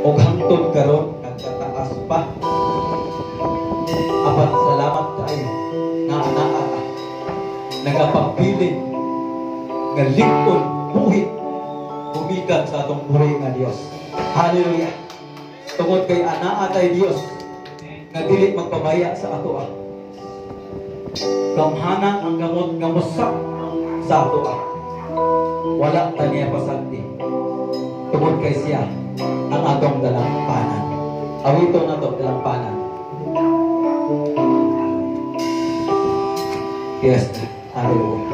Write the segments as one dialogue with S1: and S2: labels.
S1: O hangtod karon nagtataas pa. Apat salamat tayo na anak nagapagpilit nga lingkod buhit bumikan sa atong puri nga Dios. Hallelujah. Tungod kay anaa tayo Dios nga dili magpabaya sa ato. Gamhanan ang gamot nga mosak sa ato. Wala ta niya pasagdi. Tungod kay siya ang atong dalampanan. Awito na to dalampanan. Yes. Hallelujah.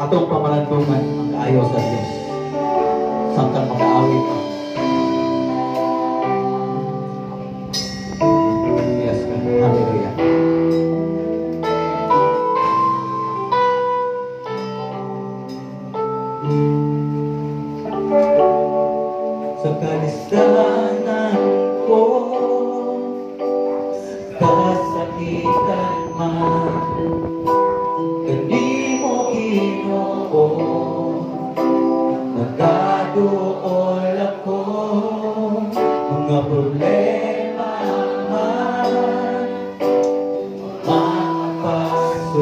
S1: Atong pamalandungan ang kaayo sa Diyos. Samtang mag-aawit ka. Yes, God. Hallelujah. Sa kalisanan ko, kasakitan man, kanimo Ginoo, nagaduol ako, mga problema man, makasulay,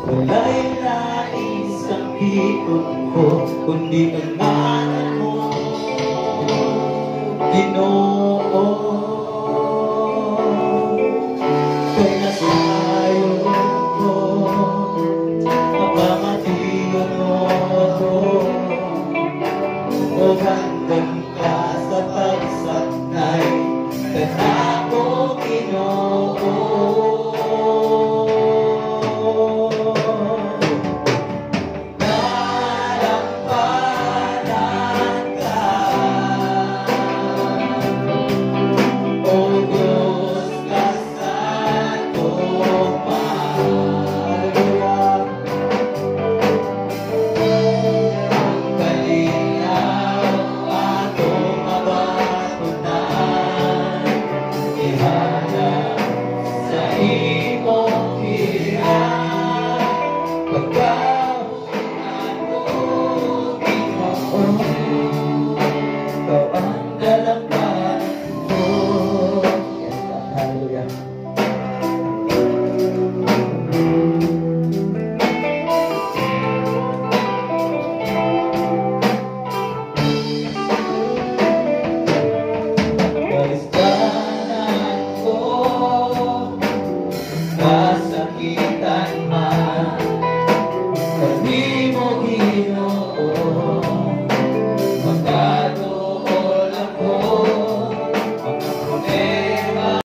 S1: walay nais ang hikot ko, kundi ang ngalan mo, Ginoo. Kay nasayo ko, mapamatiyon mo ako, o hanggang ka sa pagsaknay, kanako Ginoo. Kasakitan man,